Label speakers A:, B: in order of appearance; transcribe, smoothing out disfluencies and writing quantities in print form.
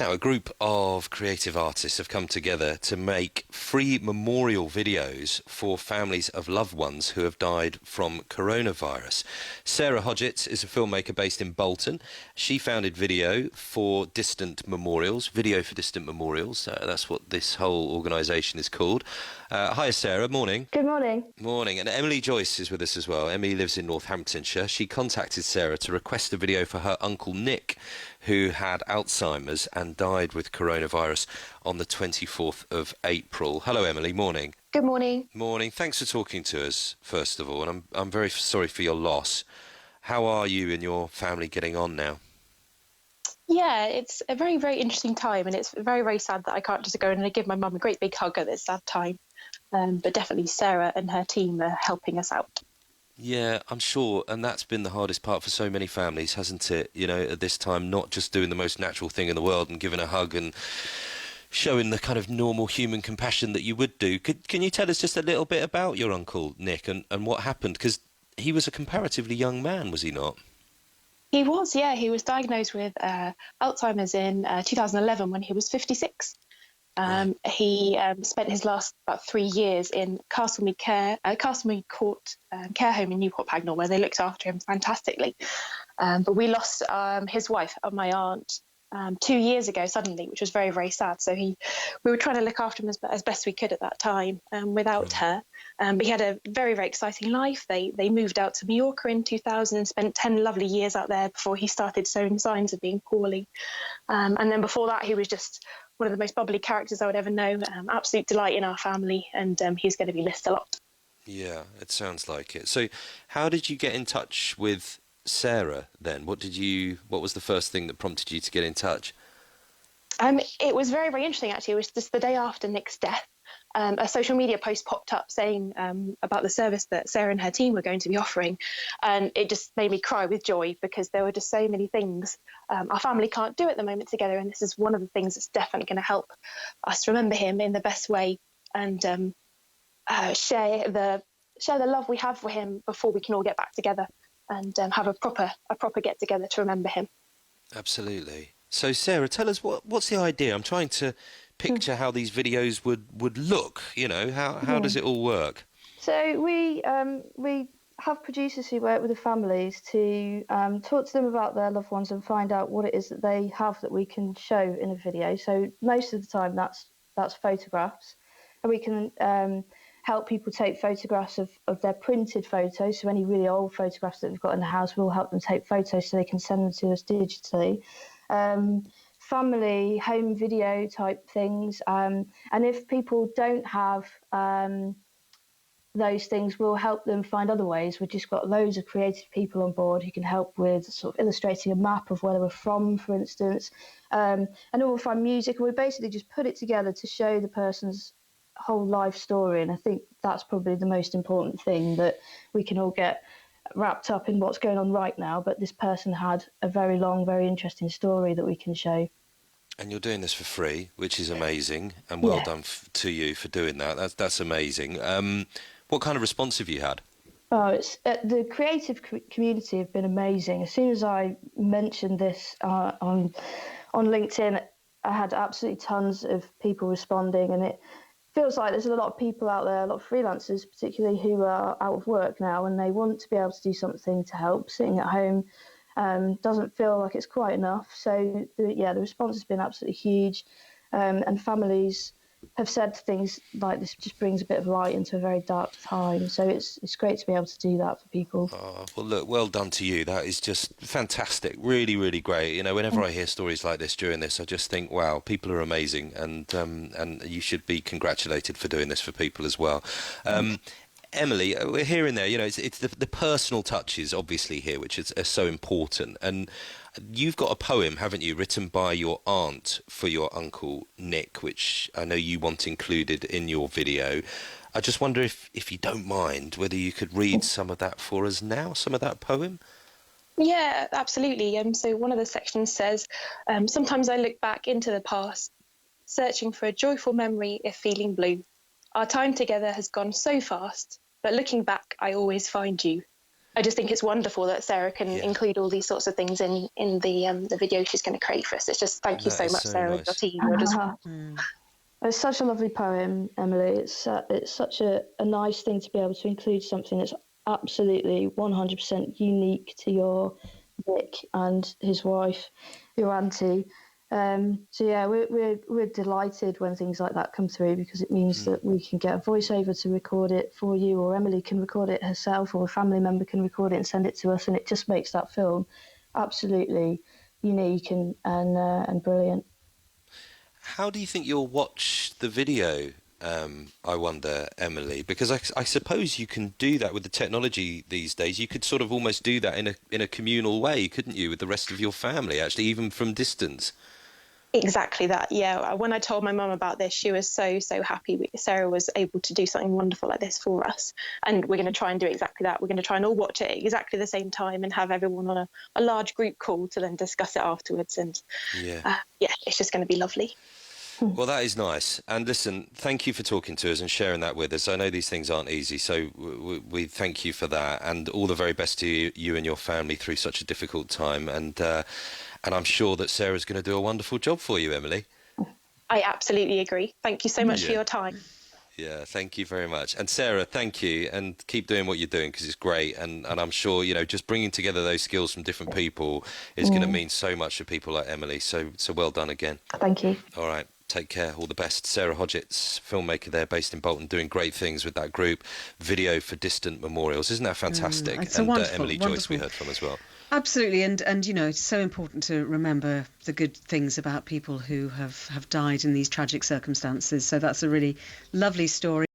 A: Now, a group of creative artists have come together to make free memorial videos for families of loved ones who have died from coronavirus. Sarah Hodgetts is a filmmaker based in Bolton. She founded Video for Distant Memorials, Video for Distant Memorials. That's what this whole organisation is called. Hi, Sarah. Morning.
B: Good morning.
A: Morning. And Emily Joyce is with us as well. Emily lives in Northamptonshire. She contacted Sarah to request a video for her uncle Nick, who had Alzheimer's and died with coronavirus on the 24th of April. Hello, Emily. Morning.
B: Good morning.
A: Morning. Thanks for talking to us, first of all, and I'm very sorry for your loss. How are you and your family getting on now?
B: Yeah, it's a very, very interesting time, and it's very, very sad that I can't just go and give my mum a great big hug at this sad time. But definitely Sarah and her team are helping us out.
A: Yeah, I'm sure, and that's been the hardest part for so many families, hasn't it? You know, at this time, not just doing the most natural thing in the world and giving a hug and showing the kind of normal human compassion that you would do. Can you tell us just a little bit about your uncle Nick and what happened? Because he was a comparatively young man, was he not?
B: He was, yeah. He was diagnosed with Alzheimer's in 2011 when he was 56. He spent his last about 3 years in Castlemead Court care home in Newport Pagnell, where they looked after him fantastically. But we lost his wife, my aunt, 2 years ago suddenly, which was very, very sad. So we were trying to look after him as best we could at that time without her. But he had a very, very exciting life. They moved out to Mallorca in 2000 and spent 10 lovely years out there before he started showing signs of being poorly. And then before that, he was just one of the most bubbly characters I would ever know. Absolute delight in our family, and he's going to be missed a lot.
A: Yeah, it sounds like it. So how did you get in touch with Sarah then? What was the first thing that prompted you to get in touch?
B: It was very, very interesting, actually. It was just the day after Nick's death. A social media post popped up saying about the service that Sarah and her team were going to be offering, and it just made me cry with joy because there were just so many things our family can't do at the moment together, and this is one of the things that's definitely going to help us remember him in the best way and share the love we have for him before we can all get back together and have a proper get together to remember him.
A: Absolutely. So Sarah, tell us what's the idea? I'm trying to picture how these videos would look. You know, how does it all work?
C: So we have producers who work with the families to talk to them about their loved ones and find out what it is that they have that we can show in a video. So most of the time that's photographs, and we can help people take photographs of their printed photos. So any really old photographs that we've got in the house, we'll help them take photos so they can send them to us digitally. Family home video type things, and if people don't have those things, we'll help them find other ways. We've just got loads of creative people on board who can help with sort of illustrating a map of where they were from, for instance, and then we'll find music, and we basically just put it together to show the person's whole life story. And I think that's probably the most important thing, that we can all get wrapped up in what's going on right now, but this person had a very long, very interesting story that we can show.
A: And you're doing this for free, which is amazing, and well done to you for doing that. That's amazing. What kind of response have you had?
C: Oh, it's the creative community have been amazing. As soon as I mentioned this on LinkedIn, I had absolutely tons of people responding, and it feels like there's a lot of people out there, a lot of freelancers particularly, who are out of work now, and they want to be able to do something to help. Sitting at home doesn't feel like it's quite enough. So the response has been absolutely huge, and families have said things like this just brings a bit of light into a very dark time. So it's great to be able to do that for people.
A: Oh, well, look, well done to you. That is just fantastic. Really, really great. You know, whenever I hear stories like this during this, I just think, wow, people are amazing, and you should be congratulated for doing this for people as well. Emily, we're hearing there, you know, it's the personal touches, obviously, here, which are so important. And you've got a poem, haven't you, written by your aunt for your uncle Nick, which I know you want included in your video. I just wonder if you don't mind, whether you could read some of that for us now, some of that poem?
B: Yeah, absolutely. So one of the sections says, sometimes I look back into the past, searching for a joyful memory if feeling blue. Our time together has gone so fast, but looking back, I always find you. I just think it's wonderful that Sarah can include all these sorts of things in the video she's going to create for us. It's just thank you so much, Sarah, and your team. You're just
C: It's such a lovely poem, Emily. It's such a nice thing to be able to include something that's absolutely 100% unique to your Nick and his wife, your auntie. So yeah, we're delighted when things like that come through, because it means that we can get a voiceover to record it for you, or Emily can record it herself, or a family member can record it and send it to us, and it just makes that film absolutely unique and brilliant.
A: How do you think you'll watch the video? I wonder, Emily, because I suppose you can do that with the technology these days. You could sort of almost do that in a communal way, couldn't you, with the rest of your family, actually, even from distance?
B: exactly that. Yeah. When I told my mum about this, she was so happy Sarah was able to do something wonderful like this for us. And we're going to try and do exactly that. We're going to try and all watch it at exactly the same time and have everyone on a large group call to then discuss it afterwards. And it's just going to be lovely.
A: Well, that is nice. And listen, thank you for talking to us and sharing that with us. I know these things aren't easy, so we thank you for that. And all the very best to you and your family through such a difficult time. And I'm sure that Sarah's going to do a wonderful job for you, Emily.
B: I absolutely agree. Thank you so much for your time.
A: Yeah, thank you very much. And Sarah, thank you, and keep doing what you're doing, because it's great. And I'm sure, just bringing together those skills from different people is going to mean so much to people like Emily. So well done again.
C: Thank you.
A: All right. Take care. All the best. Sarah Hodgetts, filmmaker there based in Bolton, doing great things with that group. Video for Distant Memorials. Isn't that fantastic?
D: It's
A: and
D: wonderful,
A: Emily
D: wonderful.
A: Joyce we heard from as well.
D: Absolutely. And it's so important to remember the good things about people who have died in these tragic circumstances. So that's a really lovely story.